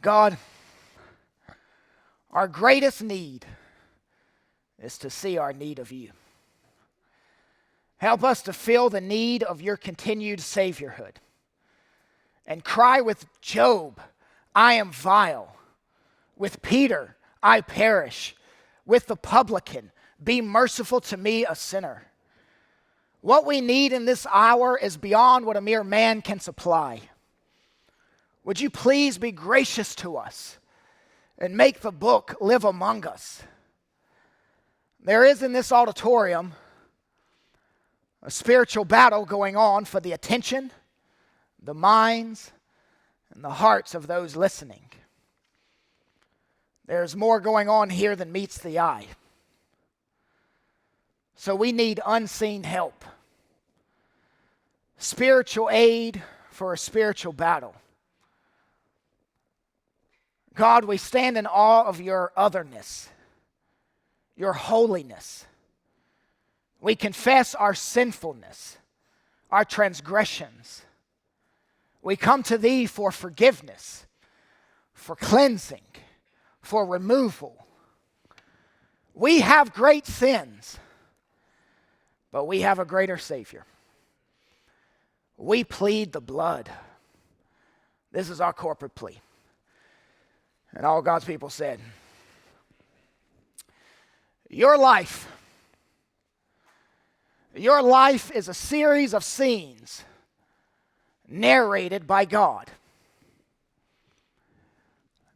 God, our greatest need is to see our need of you. Help us to feel the need of your continued saviorhood and cry with Job, I am vile. With Peter, I perish. With the publican, be merciful to me, a sinner. What we need in this hour is beyond what a mere man can supply. Would you please be gracious to us and make the book live among us? There is in this auditorium a spiritual battle going on for the attention, the minds, and the hearts of those listening. There's more going on here than meets the eye. So we need unseen help, spiritual aid for a spiritual battle. God, we stand in awe of your otherness, your holiness. We confess our sinfulness, our transgressions. We come to thee for forgiveness, for cleansing, for removal. We have great sins, but we have a greater Savior. We plead the blood. This is our corporate plea. And all God's people said, your life is a series of scenes narrated by God.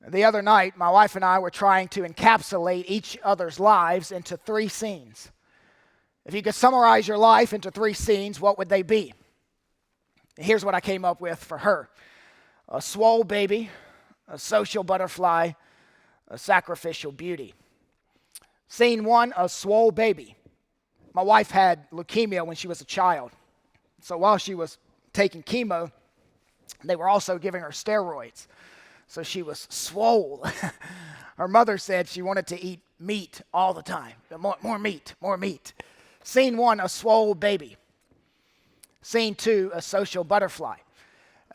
The other night, my wife and I were trying to encapsulate each other's lives into 3 scenes. If you could summarize your life into 3 scenes, what would they be? Here's what I came up with for her. A swole baby, a social butterfly, a sacrificial beauty. Scene 1, a swole baby. My wife had leukemia when she was a child. So while she was taking chemo, they were also giving her steroids. So she was swole. Her mother said she wanted to eat meat all the time. More meat, more meat. Scene 1, a swole baby. Scene 2, a social butterfly.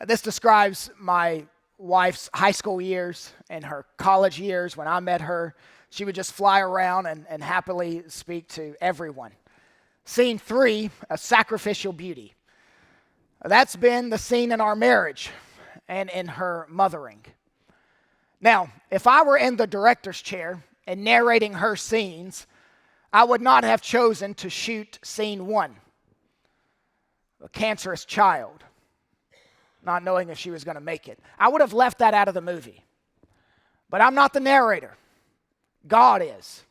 This describes my wife's high school years and her college years. When I met her, she would just fly around and happily speak to everyone. Scene 3, a sacrificial beauty. That's been the scene in our marriage and in her mothering. Now, if I were in the director's chair and narrating her scenes, I would not have chosen to shoot scene 1, a cancerous child, not knowing if she was going to make it. I would have left that out of the movie. But I'm not the narrator. God is.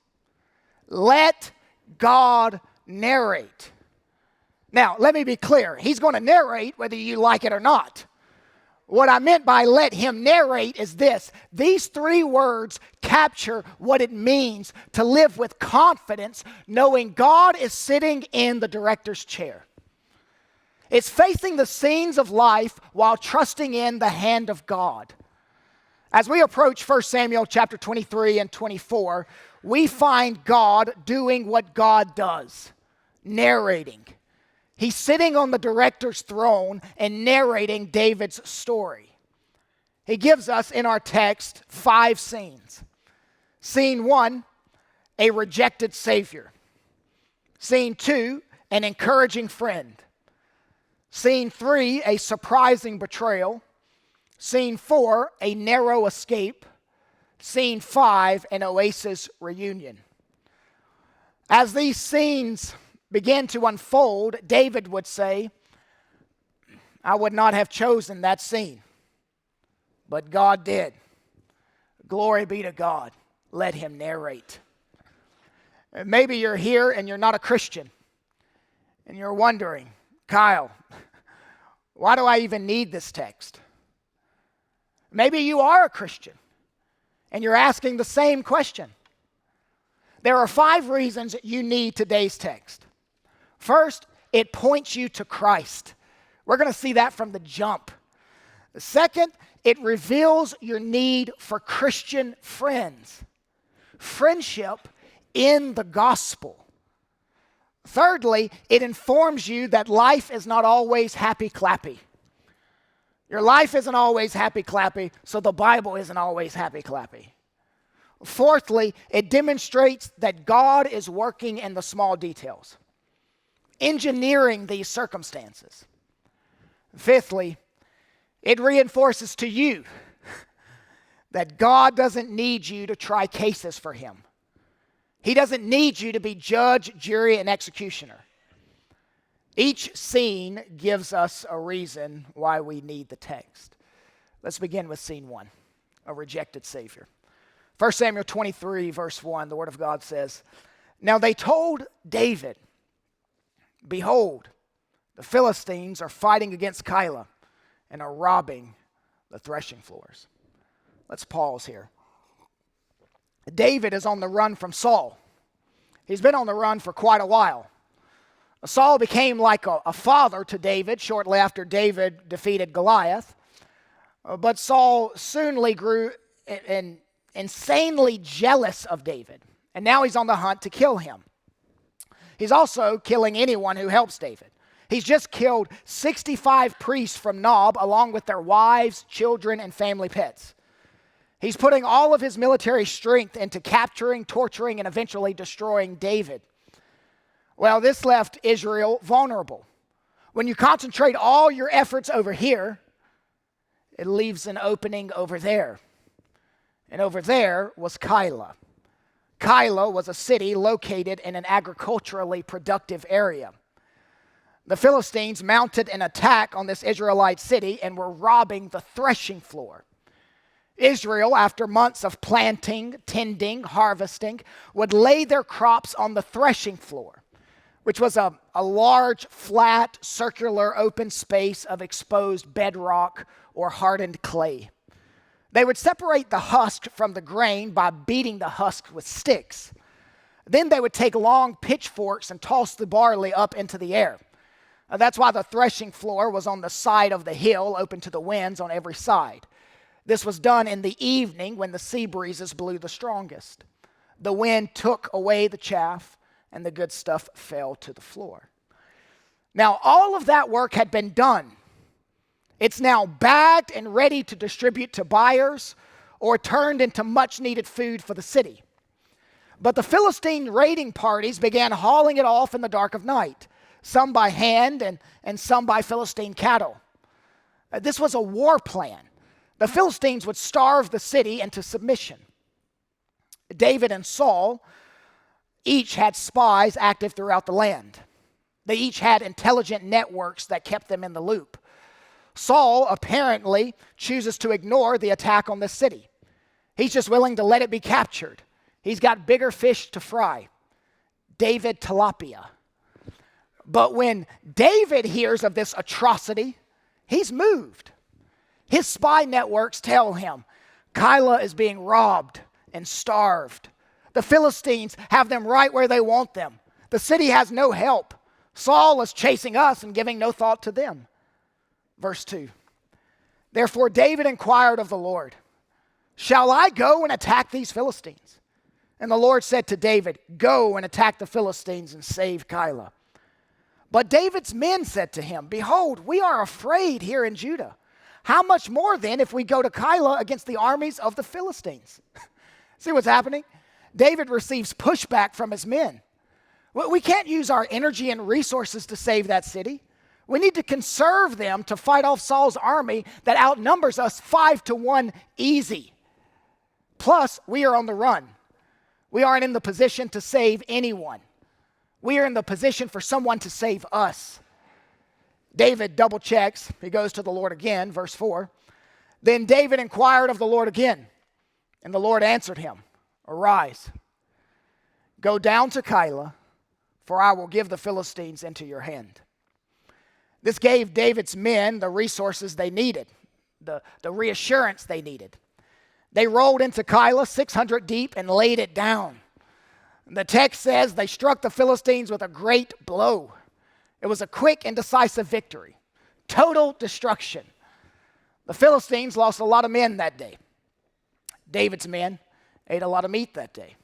Let God narrate. Now, let me be clear. He's going to narrate whether you like it or not. What I meant by let him narrate is this. These 3 words capture what it means to live with confidence, knowing God is sitting in the director's chair. It's facing the scenes of life while trusting in the hand of God. As we approach 1 Samuel chapter 23 and 24, we find God doing what God does, narrating. He's sitting on the director's throne and narrating David's story. He gives us in our text 5 scenes. Scene 1, a rejected Savior. Scene 2, an encouraging friend. Scene 3, a surprising betrayal. Scene 4, a narrow escape. Scene 5, an oasis reunion. As these scenes began to unfold, David would say, I would not have chosen that scene, but God did. Glory be to God. Let him narrate. Maybe you're here and you're not a Christian, and you're wondering, Kyle, why do I even need this text? Maybe you are a Christian, and you're asking the same question. There are 5 reasons you need today's text. First, it points you to Christ. We're going to see that from the jump. Second, it reveals your need for Christian friends. Friendship in the gospel. Thirdly, it informs you that life is not always happy-clappy. Your life isn't always happy-clappy, so the Bible isn't always happy-clappy. Fourthly, it demonstrates that God is working in the small details, engineering these circumstances. Fifthly, it reinforces to you that God doesn't need you to try cases for him. He doesn't need you to be judge, jury, and executioner. Each scene gives us a reason why we need the text. Let's begin with scene 1, a rejected Savior. 1 Samuel 23, verse 1, the Word of God says, "Now they told David, 'Behold, the Philistines are fighting against Keilah and are robbing the threshing floors.'" Let's pause here. David is on the run from Saul. He's been on the run for quite a while. Saul became like a father to David shortly after David defeated Goliath. But Saul soonly grew insanely jealous of David. And now he's on the hunt to kill him. He's also killing anyone who helps David. He's just killed 65 priests from Nob along with their wives, children, and family pets. He's putting all of his military strength into capturing, torturing, and eventually destroying David. Well, this left Israel vulnerable. When you concentrate all your efforts over here, it leaves an opening over there. And over there was Keilah. Keilah was a city located in an agriculturally productive area. The Philistines mounted an attack on this Israelite city and were robbing the threshing floor. Israel, after months of planting, tending, harvesting, would lay their crops on the threshing floor, which was a large, flat, circular, open space of exposed bedrock or hardened clay. They would separate the husk from the grain by beating the husk with sticks. Then they would take long pitchforks and toss the barley up into the air. That's why the threshing floor was on the side of the hill, open to the winds on every side. This was done in the evening when the sea breezes blew the strongest. The wind took away the chaff, and the good stuff fell to the floor. Now, all of that work had been done. It's now bagged and ready to distribute to buyers or turned into much-needed food for the city. But the Philistine raiding parties began hauling it off in the dark of night, some by hand and some by Philistine cattle. This was a war plan. The Philistines would starve the city into submission. David and Saul each had spies active throughout the land. They each had intelligent networks that kept them in the loop. Saul apparently chooses to ignore the attack on the city. He's just willing to let it be captured. He's got bigger fish to fry. David tilapia. But when David hears of this atrocity, he's moved. His spy networks tell him Keilah is being robbed and starved. The Philistines have them right where they want them. The city has no help. Saul is chasing us and giving no thought to them. Verse 2. Therefore David inquired of the Lord, "Shall I go and attack these Philistines?" And the Lord said to David, "Go and attack the Philistines and save Keilah." But David's men said to him, "Behold, we are afraid here in Judah. How much more then if we go to Keilah against the armies of the Philistines?" See what's happening? David receives pushback from his men. We can't use our energy and resources to save that city. We need to conserve them to fight off Saul's army that outnumbers us 5-1 easy. Plus, we are on the run. We aren't in the position to save anyone. We are in the position for someone to save us. David double checks. He goes to the Lord again, verse 4. Then David inquired of the Lord again, and the Lord answered him, "Arise, go down to Keilah, for I will give the Philistines into your hand." This gave David's men the resources they needed, the reassurance they needed. They rolled into Keilah 600 deep and laid it down. The text says they struck the Philistines with a great blow. It was a quick and decisive victory. Total destruction. The Philistines lost a lot of men that day. David's men ate a lot of meat that day.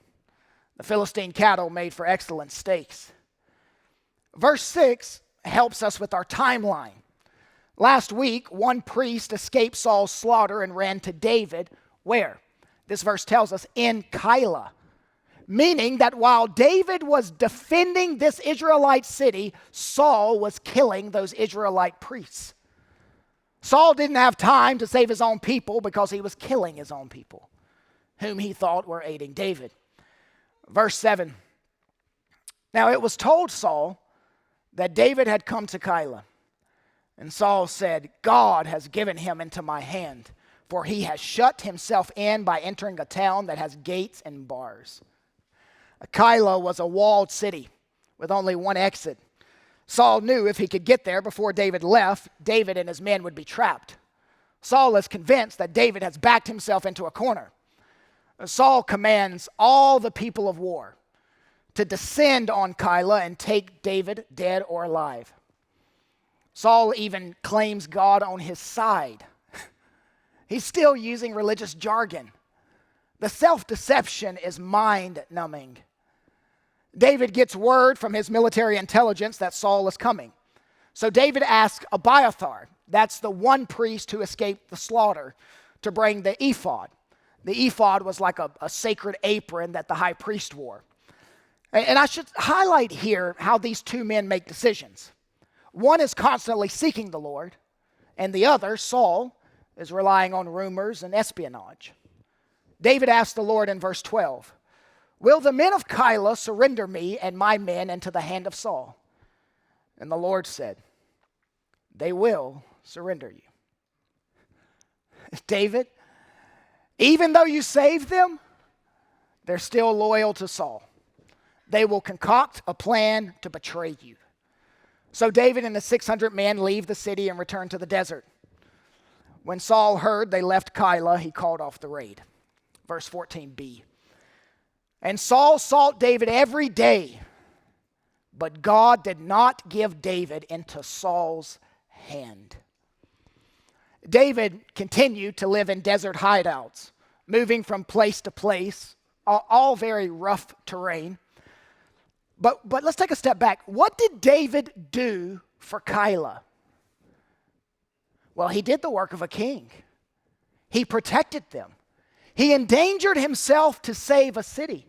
The Philistine cattle made for excellent steaks. Verse 6 helps us with our timeline. Last week, one priest escaped Saul's slaughter and ran to David. Where? This verse tells us, in Keilah. Meaning that while David was defending this Israelite city, Saul was killing those Israelite priests. Saul didn't have time to save his own people because he was killing his own people, whom he thought were aiding David. Verse 7. Now it was told Saul that David had come to Keilah. And Saul said, God has given him into my hand, for he has shut himself in by entering a town that has gates and bars. Keilah was a walled city with only one exit. Saul knew if he could get there before David left, David and his men would be trapped. Saul is convinced that David has backed himself into a corner. Saul commands all the people of war to descend on Keilah and take David dead or alive. Saul even claims God on his side. He's still using religious jargon. The self-deception is mind-numbing. David gets word from his military intelligence that Saul is coming. So David asks Abiathar, that's the one priest who escaped the slaughter, to bring the ephod. The ephod was like a sacred apron that the high priest wore. And I should highlight here how these two men make decisions. One is constantly seeking the Lord, and the other, Saul, is relying on rumors and espionage. David asked the Lord in verse 12, will the men of Keilah surrender me and my men into the hand of Saul? And the Lord said, they will surrender you. David, even though you saved them, they're still loyal to Saul. They will concoct a plan to betray you. So David and the 600 men leave the city and return to the desert. When Saul heard they left Keilah, he called off the raid. Verse 14b. And Saul sought David every day, but God did not give David into Saul's hand. David continued to live in desert hideouts, moving from place to place, all very rough terrain. But let's take a step back. What did David do for Keilah? Well, he did the work of a king. He protected them. He endangered himself to save a city.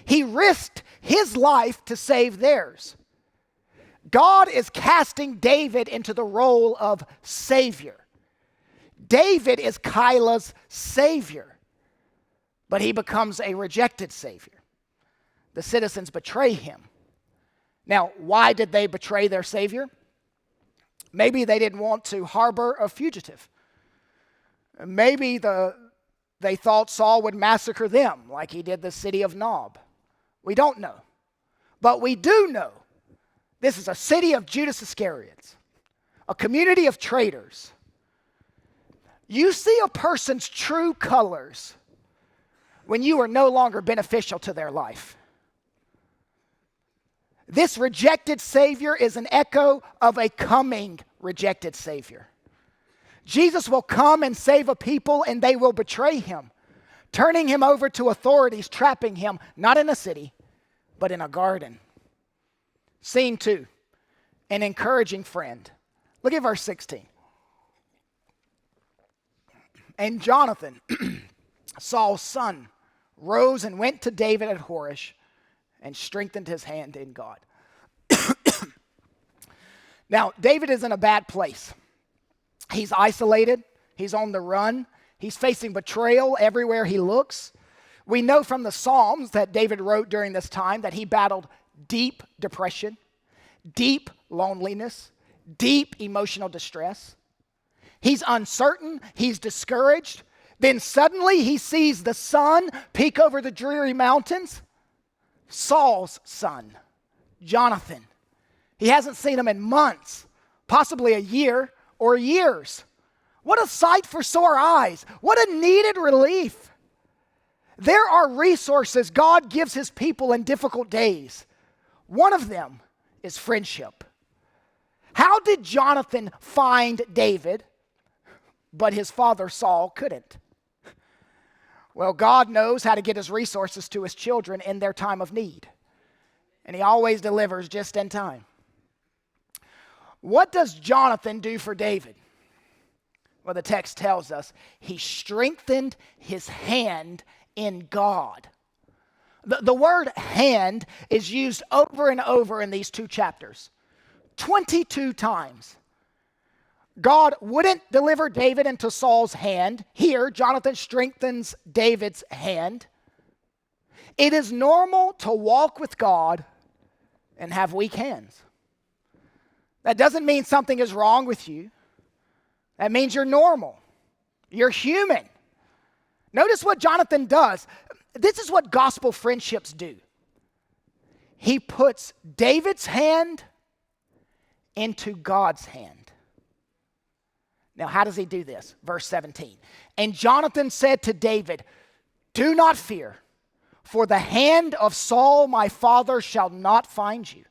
He risked his life to save theirs. God is casting David into the role of savior. David is Keilah's savior, but he becomes a rejected savior. The citizens betray him. Now, why did they betray their savior? Maybe they didn't want to harbor a fugitive. Maybe they thought Saul would massacre them like he did the city of Nob. We don't know. But we do know this is a city of Judas Iscariots, a community of traitors. You see a person's true colors when you are no longer beneficial to their life. This rejected Savior is an echo of a coming rejected Savior. Jesus will come and save a people, and they will betray him, turning him over to authorities, trapping him, not in a city, but in a garden. Scene 2, an encouraging friend. Look at verse 16. And Jonathan, Saul's son, rose and went to David at Horesh and strengthened his hand in God. Now, David is in a bad place. He's isolated. He's on the run. He's facing betrayal everywhere he looks. We know from the Psalms that David wrote during this time that he battled deep depression, deep loneliness, deep emotional distress. He's uncertain. He's discouraged. Then suddenly he sees the sun peek over the dreary mountains. Saul's son, Jonathan. He hasn't seen him in months, possibly a year or years. What a sight for sore eyes. What a needed relief. There are resources God gives his people in difficult days. One of them is friendship. How did Jonathan find David, but his father Saul couldn't? Well, God knows how to get his resources to his children in their time of need. And he always delivers just in time. What does Jonathan do for David? Well, the text tells us he strengthened his hand in God. The word hand is used over and over in these 2 chapters, 22 times. God wouldn't deliver David into Saul's hand. Here, Jonathan strengthens David's hand. It is normal to walk with God and have weak hands. That doesn't mean something is wrong with you. That means you're normal. You're human. Notice what Jonathan does. This is what gospel friendships do. He puts David's hand into God's hand. Now, how does he do this? Verse 17. And Jonathan said to David, do not fear, for the hand of Saul my father shall not find you.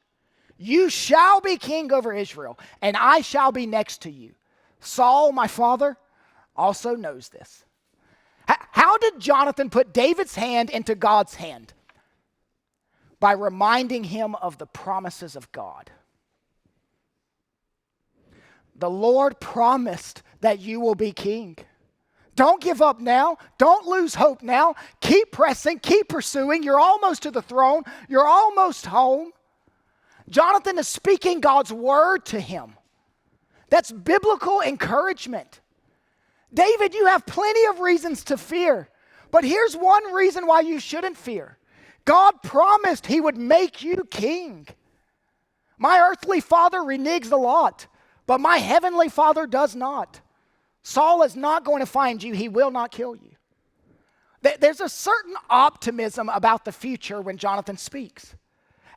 You shall be king over Israel, and I shall be next to you. Saul my father also knows this. How did Jonathan put David's hand into God's hand? By reminding him of the promises of God. The Lord promised that you will be king. Don't give up now. Don't lose hope now. Keep pressing, keep pursuing. You're almost to the throne. You're almost home. Jonathan is speaking God's word to him. That's biblical encouragement. David, you have plenty of reasons to fear, but here's one reason why you shouldn't fear. God promised he would make you king. My earthly father reneges a lot, but my heavenly Father does not. Saul is not going to find you. He will not kill you. There's a certain optimism about the future when Jonathan speaks.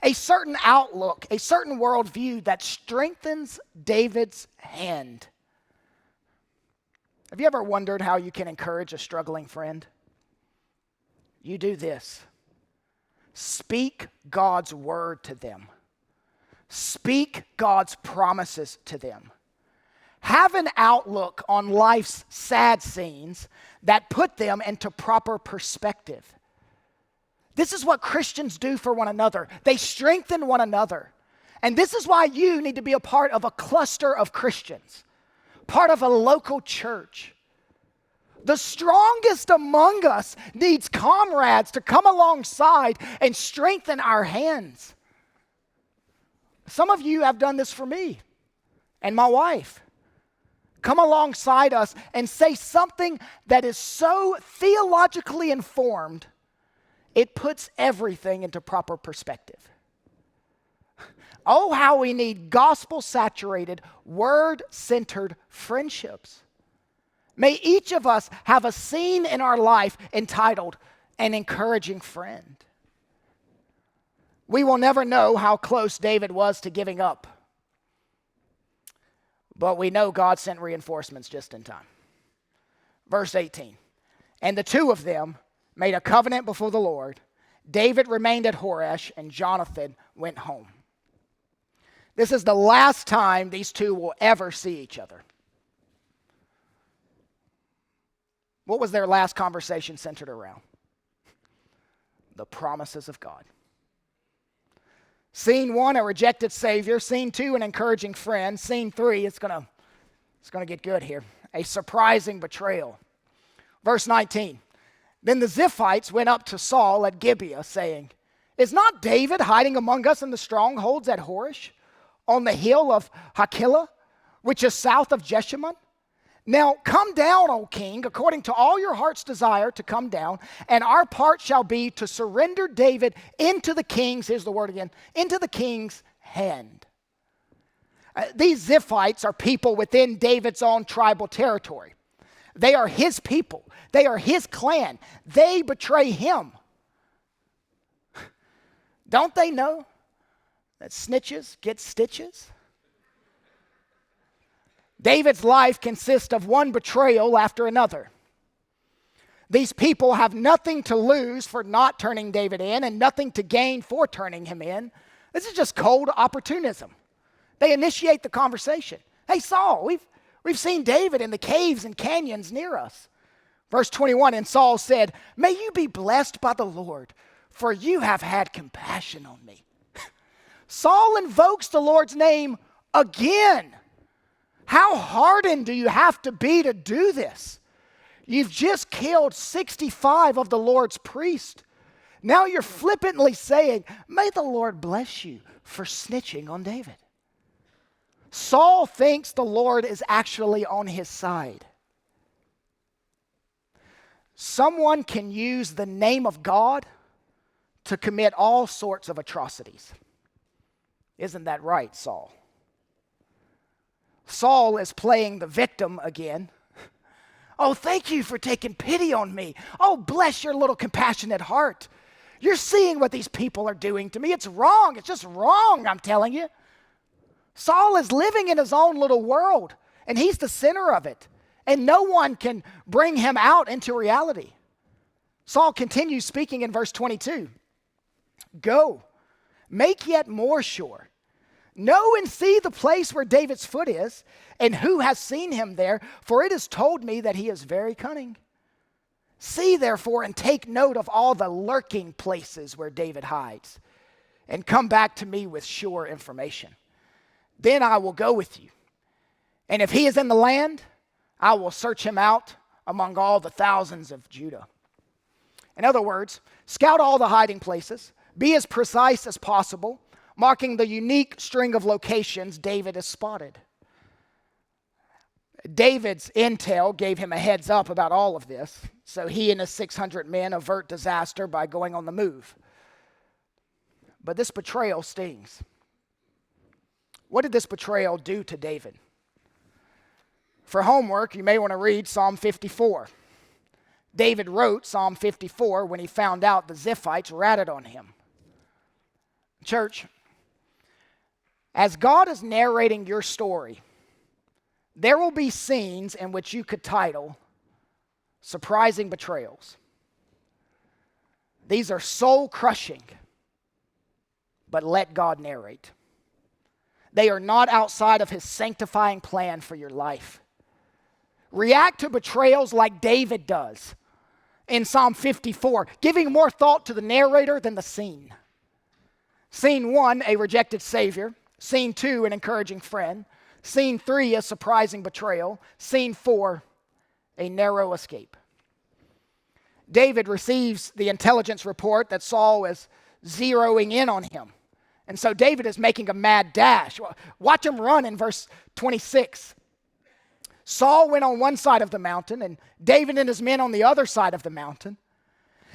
A certain outlook, a certain worldview that strengthens David's hand. Have you ever wondered how you can encourage a struggling friend? You do this. Speak God's word to them. Speak God's promises to them. Have an outlook on life's sad scenes that put them into proper perspective. This is what Christians do for one another. They strengthen one another. And this is why you need to be a part of a cluster of Christians, part of a local church. The strongest among us needs comrades to come alongside and strengthen our hands. Some of you have done this for me and my wife. Come alongside us and say something that is so theologically informed, it puts everything into proper perspective. Oh, how we need gospel-saturated, word-centered friendships. May each of us have a scene in our life entitled An Encouraging Friend. We will never know how close David was to giving up, but we know God sent reinforcements just in time. Verse 18, and the two of them made a covenant before the Lord. David remained at Horesh, and Jonathan went home. This is the last time these two will ever see each other. What was their last conversation centered around? The promises of God. Scene 1, a rejected Savior. Scene 2, an encouraging friend. Scene 3, it's gonna get good here. A surprising betrayal. Verse 19. Then the Ziphites went up to Saul at Gibeah, saying, is not David hiding among us in the strongholds at Horesh, on the hill of Hakilah, which is south of Jeshimon? Now come down, O king, according to all your heart's desire to come down, and our part shall be to surrender David into the king's, here's the word again, into the king's hand. These Ziphites are people within David's own tribal territory. They are his people. They are his clan. They betray him. Don't they know that snitches get stitches? David's life consists of one betrayal after another. These people have nothing to lose for not turning David in and nothing to gain for turning him in. This is just cold opportunism. They initiate the conversation. Hey, Saul, we've seen David in the caves and canyons near us. Verse 21, and Saul said, may you be blessed by the Lord, for you have had compassion on me. Saul invokes the Lord's name Again. How hardened do you have to be to do this? You've just killed 65 of the Lord's priests. Now you're flippantly saying, may the Lord bless you for snitching on David. Saul thinks the Lord is actually on his side. Someone can use the name of God to commit all sorts of atrocities. Isn't that right, Saul? Saul is playing the victim again. Oh, thank you for taking pity on me. Oh, bless your little compassionate heart. You're seeing what these people are doing to me. It's wrong. It's just wrong, I'm telling you. Saul is living in his own little world, and he's the center of it. And no one can bring him out into reality. Saul continues speaking in verse 22. Go, make yet more sure. Know and see the place where David's foot is, and who has seen him there, for it is told me that he is very cunning. See, therefore, and take note of all the lurking places where David hides, and come back to me with sure information. Then I will go with you. And if he is in the land, I will search him out among all the thousands of Judah. In other words, scout all the hiding places, be as precise as possible, marking the unique string of locations David has spotted. David's intel gave him a heads up about all of this, so he and his 600 men avert disaster by going on the move. But this betrayal stings. What did this betrayal do to David? For homework, you may want to read Psalm 54. David wrote Psalm 54 when he found out the Ziphites ratted on him. Church, as God is narrating your story, there will be scenes in which you could title Surprising Betrayals. These are soul-crushing, but let God narrate. They are not outside of his sanctifying plan for your life. React to betrayals like David does in Psalm 54, giving more thought to the narrator than the scene. Scene 1, a rejected Savior. Scene 2, an encouraging friend. Scene 3, a surprising betrayal. Scene 4, a narrow escape. David receives the intelligence report that Saul is zeroing in on him. And so David is making a mad dash. Watch him run in verse 26. Saul went on one side of the mountain, and David and his men on the other side of the mountain.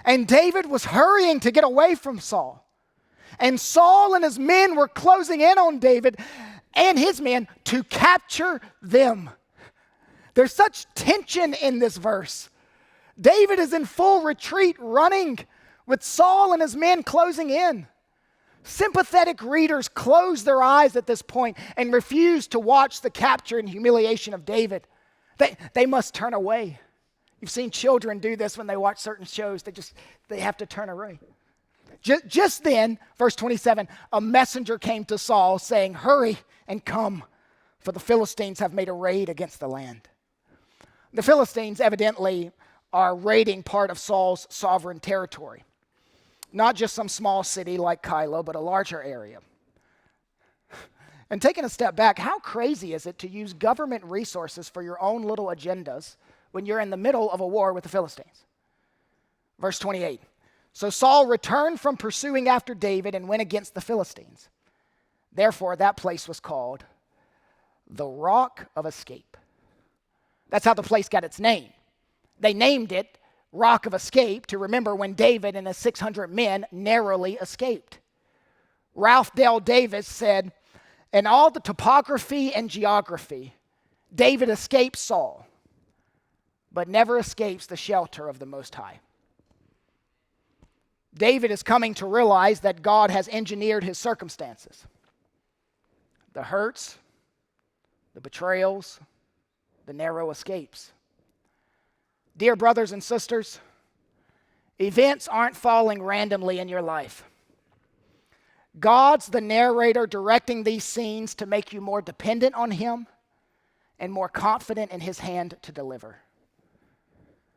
And David was hurrying to get away from Saul. And Saul and his men were closing in on David and his men to capture them. There's such tension in this verse. David is in full retreat, running with Saul and his men closing in. Sympathetic readers close their eyes at this point and refuse to watch the capture and humiliation of David. They must turn away. You've seen children do this when they watch certain shows. They have to turn away. Just then, verse 27, a messenger came to Saul saying, hurry and come, for the Philistines have made a raid against the land. The Philistines evidently are raiding part of Saul's sovereign territory. Not just some small city like Kylo, but a larger area. And taking a step back, how crazy is it to use government resources for your own little agendas when you're in the middle of a war with the Philistines? Verse 28. So Saul returned from pursuing after David and went against the Philistines. Therefore, that place was called the Rock of Escape. That's how the place got its name. They named it Rock of Escape to remember when David and his 600 men narrowly escaped. Ralph Dale Davis said, in all the topography and geography, David escapes Saul, but never escapes the shelter of the Most High. David is coming to realize that God has engineered his circumstances. The hurts, the betrayals, the narrow escapes. Dear brothers and sisters, events aren't falling randomly in your life. God's the narrator directing these scenes to make you more dependent on him and more confident in his hand to deliver.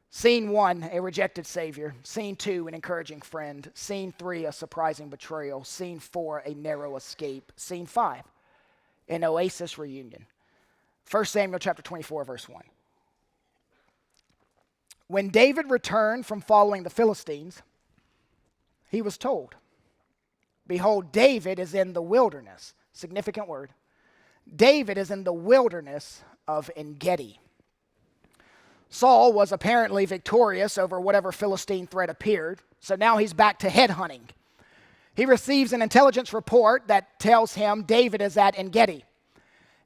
Scene 1, a rejected Savior. Scene 2, an encouraging friend. Scene 3, a surprising betrayal. Scene 4, a narrow escape. Scene 5, an oasis reunion. 1 Samuel chapter 24, verse 1. When David returned from following the Philistines, he was told, "Behold, David is in the wilderness." Significant word. David is in the wilderness of En-Gedi. Saul was apparently victorious over whatever Philistine threat appeared, so now he's back to headhunting. He receives an intelligence report that tells him David is at En-Gedi.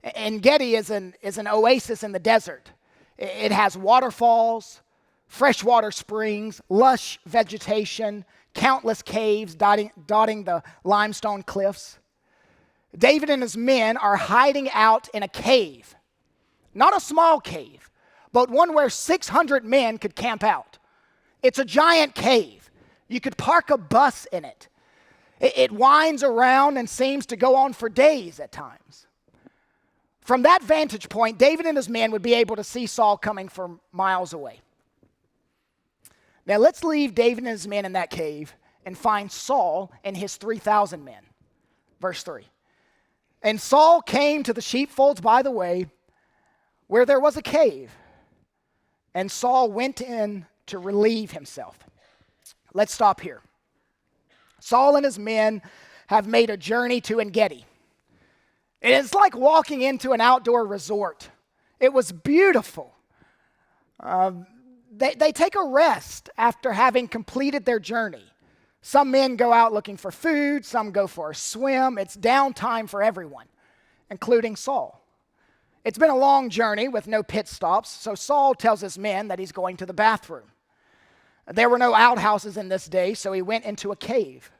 En-Gedi is an oasis in the desert. It has waterfalls, freshwater springs, lush vegetation, countless caves dotting the limestone cliffs. David and his men are hiding out in a cave. Not a small cave, but one where 600 men could camp out. It's a giant cave. You could park a bus in it. It winds around and seems to go on for days at times. From that vantage point, David and his men would be able to see Saul coming from miles away. Now let's leave David and his men in that cave and find Saul and his 3,000 men. Verse 3. And Saul came to the sheepfolds by the way, where there was a cave. And Saul went in to relieve himself. Let's stop here. Saul and his men have made a journey to En-Gedi. It's like walking into an outdoor resort. It was beautiful. They take a rest after having completed their journey. Some men go out looking for food, some go for a swim. It's downtime for everyone, including Saul. It's been a long journey with no pit stops, so Saul tells his men that he's going to the bathroom. There were no outhouses in this day, so he went into a cave.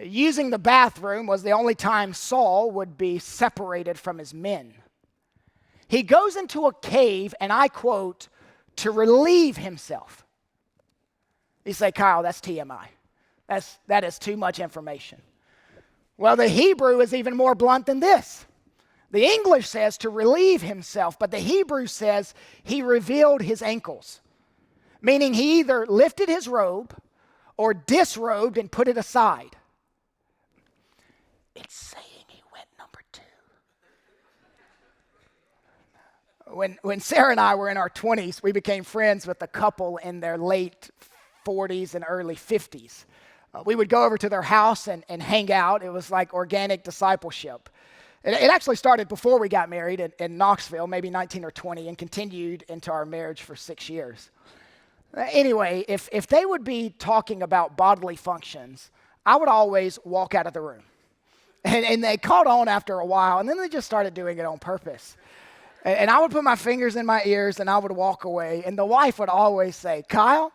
Using the bathroom was the only time Saul would be separated from his men. He goes into a cave, and I quote, to relieve himself. You say, Kyle, that's TMI. That is too much information. Well, the Hebrew is even more blunt than this. The English says to relieve himself, but the Hebrew says he revealed his ankles, meaning he either lifted his robe or disrobed and put it aside. It's saying he went number 2. When Sarah and I were in our 20s, we became friends with a couple in their late 40s and early 50s. We would go over to their house and hang out. It was like organic discipleship. It actually started before we got married in Knoxville, maybe 19 or 20, and continued into our marriage for 6 years. Anyway, if they would be talking about bodily functions, I would always walk out of the room. And they caught on after a while, and then they just started doing it on purpose. And I would put my fingers in my ears, and I would walk away. And the wife would always say, Kyle,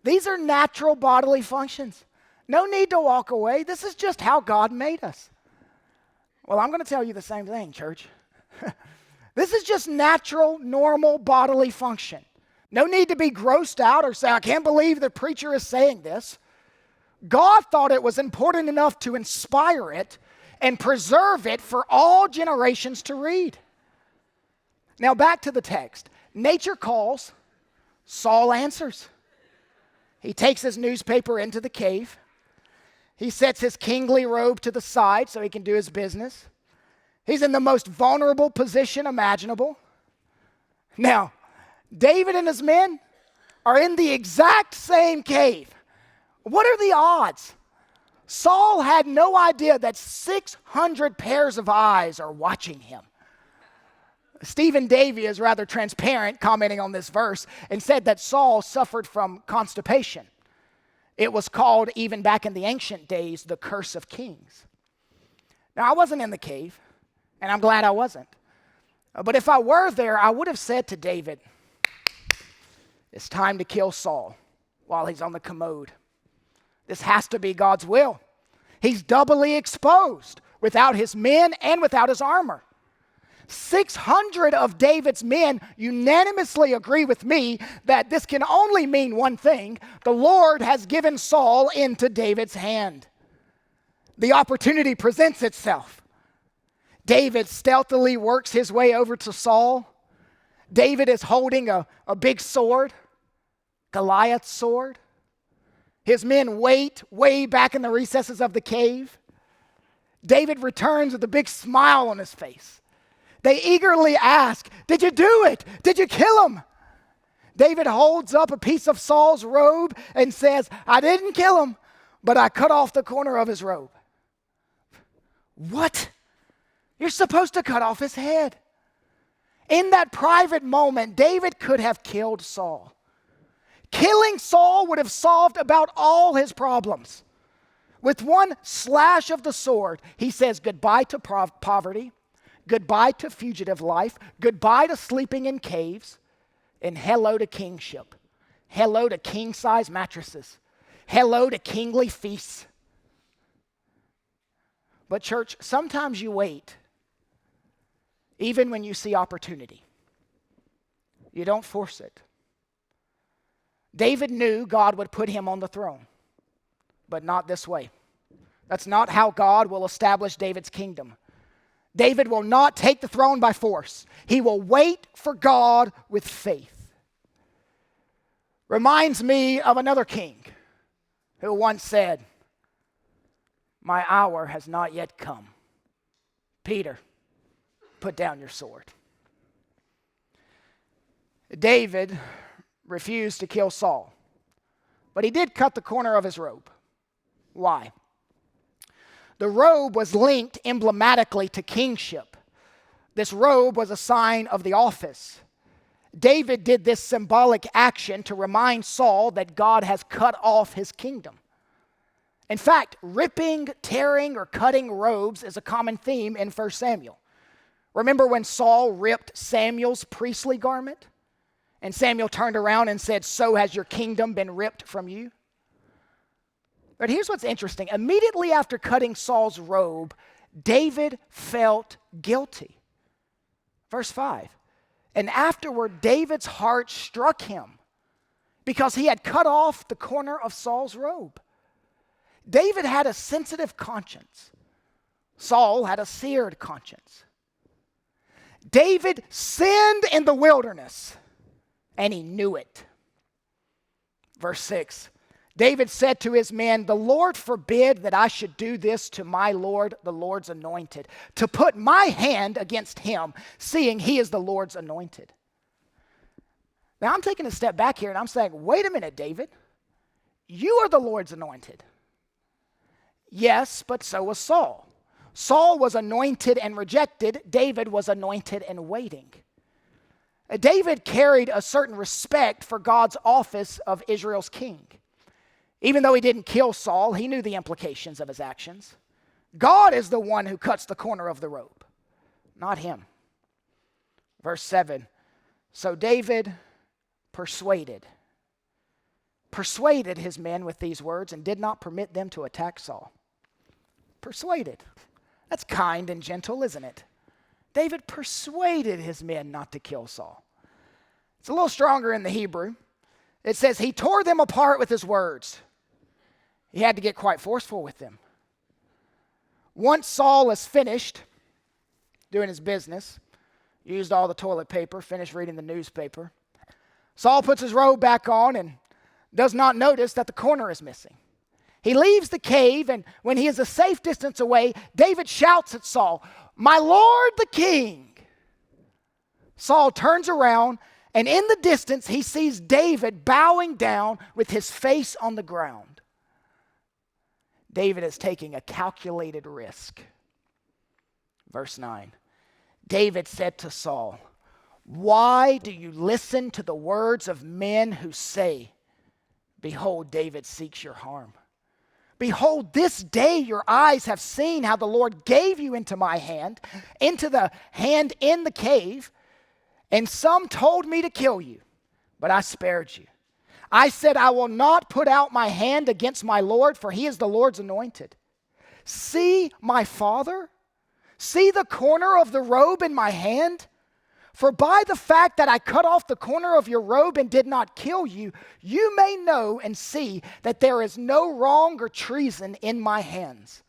these are natural bodily functions. No need to walk away. This is just how God made us. Well, I'm going to tell you the same thing, church. This is just natural, normal bodily function. No need to be grossed out or say, I can't believe the preacher is saying this. God thought it was important enough to inspire it and preserve it for all generations to read. Now back to the text. Nature calls, Saul answers. He takes his newspaper into the cave. He sets his kingly robe to the side so he can do his business. He's in the most vulnerable position imaginable. Now, David and his men are in the exact same cave. What are the odds? Saul had no idea that 600 pairs of eyes are watching him. Stephen Davy is rather transparent, commenting on this verse, and said that Saul suffered from constipation. It was called, even back in the ancient days, the curse of kings. Now, I wasn't in the cave, and I'm glad I wasn't. But if I were there, I would have said to David, it's time to kill Saul while he's on the commode. This has to be God's will. He's doubly exposed without his men and without his armor. 600 of David's men unanimously agree with me that this can only mean one thing. The Lord has given Saul into David's hand. The opportunity presents itself. David stealthily works his way over to Saul. David is holding a big sword, Goliath's sword. His men wait way back in the recesses of the cave. David returns with a big smile on his face. They eagerly ask, "Did you do it? Did you kill him?" David holds up a piece of Saul's robe and says, "I didn't kill him, but I cut off the corner of his robe." What? You're supposed to cut off his head. In that private moment, David could have killed Saul. Killing Saul would have solved about all his problems. With one slash of the sword, he says goodbye to poverty, goodbye to fugitive life, goodbye to sleeping in caves, and hello to kingship. Hello to king-size mattresses. Hello to kingly feasts. But church, sometimes you wait, even when you see opportunity. You don't force it. David knew God would put him on the throne, but not this way. That's not how God will establish David's kingdom. David will not take the throne by force. He will wait for God with faith. Reminds me of another king who once said, "My hour has not yet come. Peter, put down your sword." David refused to kill Saul, but he did cut the corner of his robe. Why? The robe was linked emblematically to kingship. This robe was a sign of the office. David did this symbolic action to remind Saul that God has cut off his kingdom. In fact, ripping, tearing, or cutting robes is a common theme in 1 Samuel. Remember when Saul ripped Samuel's priestly garment? And Samuel turned around and said, "So has your kingdom been ripped from you?" But here's what's interesting. Immediately after cutting Saul's robe, David felt guilty. Verse 5. And afterward, David's heart struck him because he had cut off the corner of Saul's robe. David had a sensitive conscience. Saul had a seared conscience. David sinned in the wilderness, and he knew it. Verse 6. David said to his men, "The Lord forbid that I should do this to my Lord, the Lord's anointed, to put my hand against him, seeing he is the Lord's anointed." Now I'm taking a step back here and I'm saying, wait a minute, David. You are the Lord's anointed. Yes, but so was Saul. Saul was anointed and rejected. David was anointed and waiting. David carried a certain respect for God's office of Israel's king. Even though he didn't kill Saul, he knew the implications of his actions. God is the one who cuts the corner of the robe, not him. Verse 7, so David persuaded his men with these words and did not permit them to attack Saul. Persuaded. That's kind and gentle, isn't it? David persuaded his men not to kill Saul. It's a little stronger in the Hebrew. It says he tore them apart with his words. He had to get quite forceful with them. Once Saul is finished doing his business, used all the toilet paper, finished reading the newspaper, Saul puts his robe back on and does not notice that the corner is missing. He leaves the cave, and when he is a safe distance away, David shouts at Saul, "My Lord the king!" Saul turns around, and in the distance he sees David bowing down with his face on the ground. David is taking a calculated risk. Verse 9, David said to Saul, "Why do you listen to the words of men who say, 'Behold, David seeks your harm'? Behold, this day your eyes have seen how the Lord gave you into my hand, into the hand in the cave, and some told me to kill you, but I spared you. I said, I will not put out my hand against my Lord, for he is the Lord's anointed. See my father? See the corner of the robe in my hand? For by the fact that I cut off the corner of your robe and did not kill you, you may know and see that there is no wrong or treason in my hands.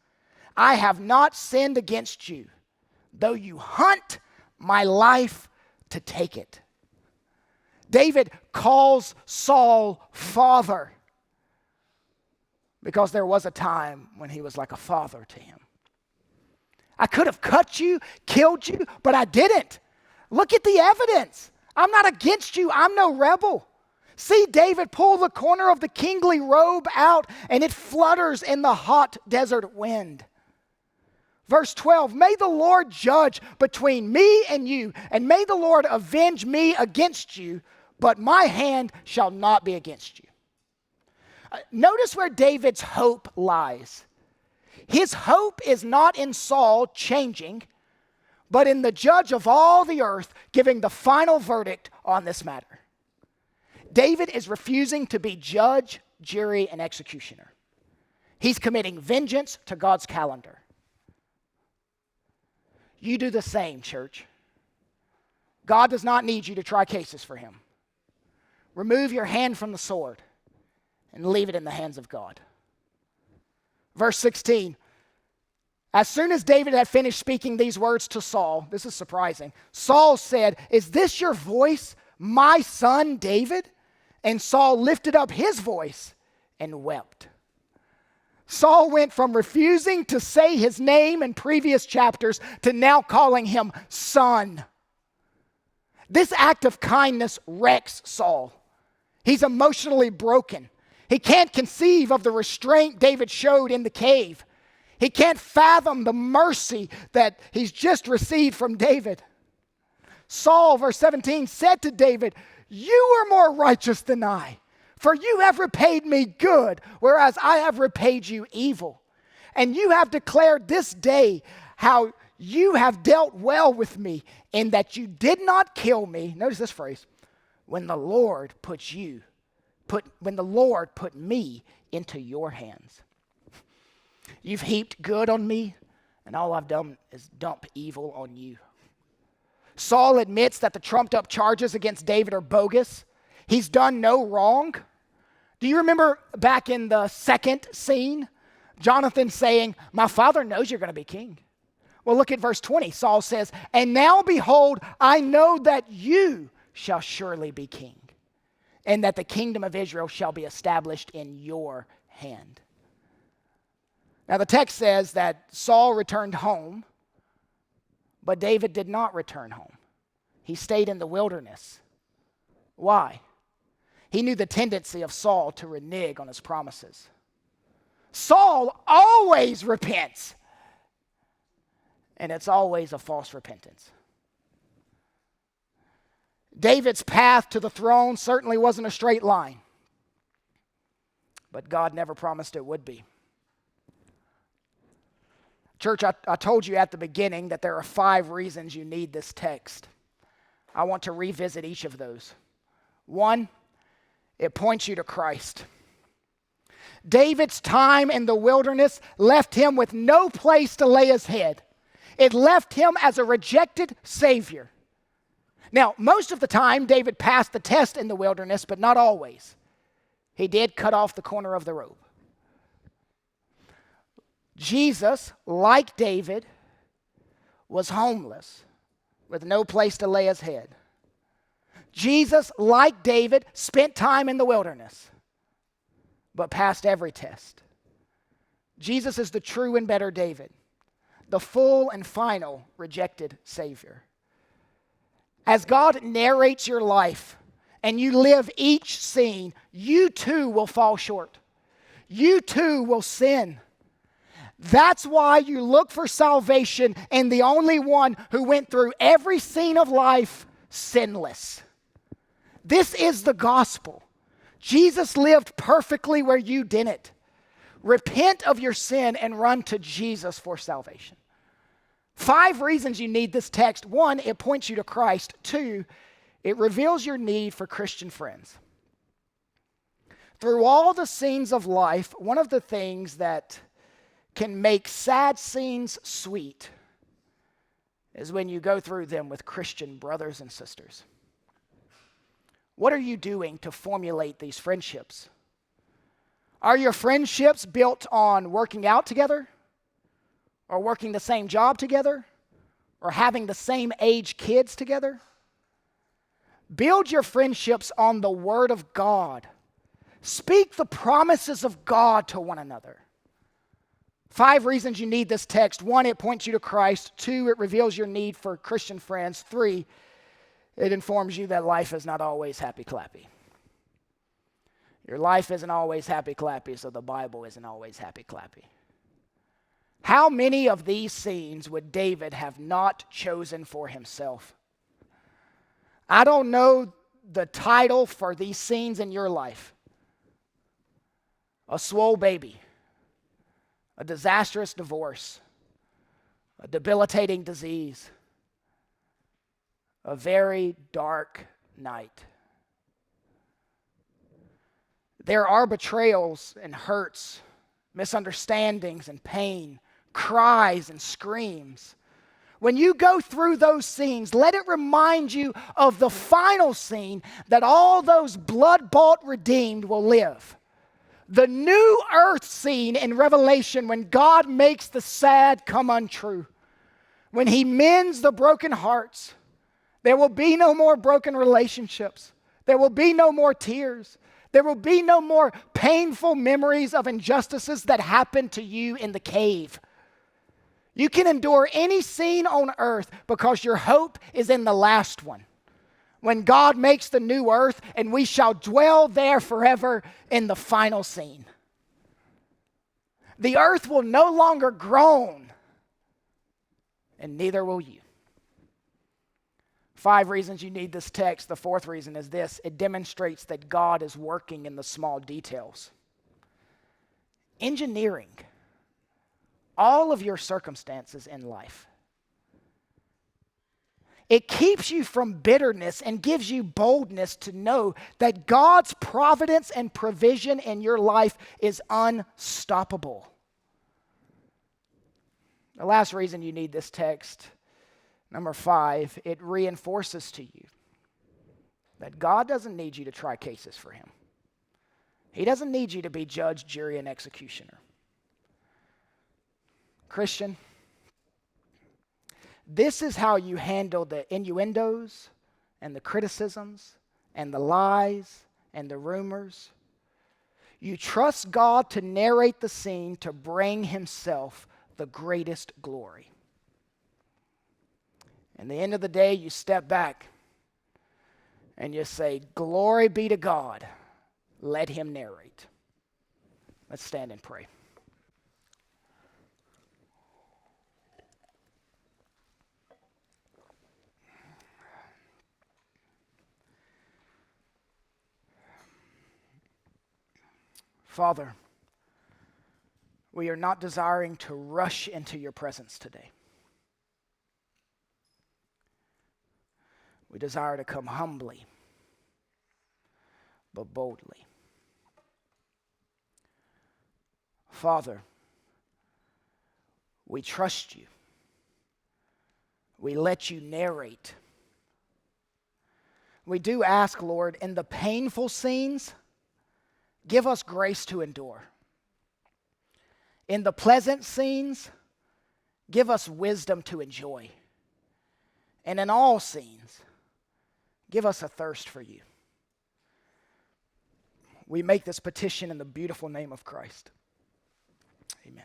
I have not sinned against you, though you hunt my life to take it." David calls Saul father because there was a time when he was like a father to him. I could have cut you, killed you, but I didn't. Look at the evidence. I'm not against you. I'm no rebel. See David pull the corner of the kingly robe out, and it flutters in the hot desert wind. Verse 12, may the Lord judge between me and you, and may the Lord avenge me against you, but my hand shall not be against you. Notice where David's hope lies. His hope is not in Saul changing, but in the judge of all the earth giving the final verdict on this matter. David is refusing to be judge, jury, and executioner. He's committing vengeance to God's calendar. You do the same, church. God does not need you to try cases for him. Remove your hand from the sword and leave it in the hands of God. Verse 16, as soon as David had finished speaking these words to Saul, this is surprising, Saul said, is this your voice, my son David? And Saul lifted up his voice and wept. Saul went from refusing to say his name in previous chapters to now calling him son. This act of kindness wrecks Saul. He's emotionally broken. He can't conceive of the restraint David showed in the cave. He can't fathom the mercy that he's just received from David. Saul, verse 17, said to David, you are more righteous than I, for you have repaid me good, whereas I have repaid you evil. And you have declared this day how you have dealt well with me, in that you did not kill me. Notice this phrase, when the Lord put me into your hands. You've heaped good on me, and all I've done is dump evil on you. Saul admits that the trumped up charges against David are bogus. He's done no wrong. Do you remember back in the second scene, Jonathan saying, my father knows you're going to be king? Well, look at verse 20. Saul says, and now behold, I know that you shall surely be king, and that the kingdom of Israel shall be established in your hand. Now the text says that Saul returned home, but David did not return home. He stayed in the wilderness. Why? He knew the tendency of Saul to renege on his promises. Saul always repents, and it's always a false repentance. David's path to the throne certainly wasn't a straight line, but God never promised it would be. Church, I told you at the beginning that there are 5 reasons you need this text. I want to revisit each of those. 1, it points you to Christ. David's time in the wilderness left him with no place to lay his head. It left him as a rejected Savior. Now, most of the time, David passed the test in the wilderness, but not always. He did cut off the corner of the robe. Jesus, like David, was homeless with no place to lay his head. Jesus, like David, spent time in the wilderness, but passed every test. Jesus is the true and better David, the full and final rejected Savior. As God narrates your life and you live each scene, you too will fall short. You too will sin. That's why you look for salvation in the only one who went through every scene of life sinless. This is the gospel. Jesus lived perfectly where you didn't. Repent of your sin and run to Jesus for salvation. 5 reasons you need this text. 1, it points you to Christ. 2, it reveals your need for Christian friends. Through all the scenes of life, one of the things that can make sad scenes sweet is when you go through them with Christian brothers and sisters. What are you doing to formulate these friendships? Are your friendships built on working out together? Or working the same job together? Or having the same age kids together? Build your friendships on the Word of God. Speak the promises of God to one another. 5 reasons you need this text. 1, it points you to Christ. 2, it reveals your need for Christian friends. 3, it informs you that life is not always happy-clappy. Your life isn't always happy-clappy, so the Bible isn't always happy-clappy. How many of these scenes would David have not chosen for himself? I don't know the title for these scenes in your life. A swole baby, a disastrous divorce, a debilitating disease, a very dark night. There are betrayals and hurts, misunderstandings and pain, cries and screams. When you go through those scenes, let it remind you of the final scene that all those blood-bought redeemed will live. The new earth scene in Revelation when God makes the sad come untrue. When he mends the broken hearts, there will be no more broken relationships. There will be no more tears. There will be no more painful memories of injustices that happened to you in the cave. You can endure any scene on earth because your hope is in the last one. When God makes the new earth and we shall dwell there forever in the final scene. The earth will no longer groan, and neither will you. 5 reasons you need this text. The 4th reason is this: it demonstrates that God is working in the small details. Engineering all of your circumstances in life. It keeps you from bitterness and gives you boldness to know that God's providence and provision in your life is unstoppable. The last reason you need this text, number 5, it reinforces to you that God doesn't need you to try cases for him. He doesn't need you to be judge, jury, and executioner. Christian, this is how you handle the innuendos and the criticisms and the lies and the rumors. You trust God to narrate the scene to bring himself the greatest glory. At the end of the day, you step back and you say, "Glory be to God. Let him narrate." Let's stand and pray. Father, we are not desiring to rush into your presence today. We desire to come humbly, but boldly. Father, we trust you. We let you narrate. We do ask, Lord, in the painful scenes, give us grace to endure. In the pleasant scenes, give us wisdom to enjoy. And in all scenes, give us a thirst for you. We make this petition in the beautiful name of Christ. Amen.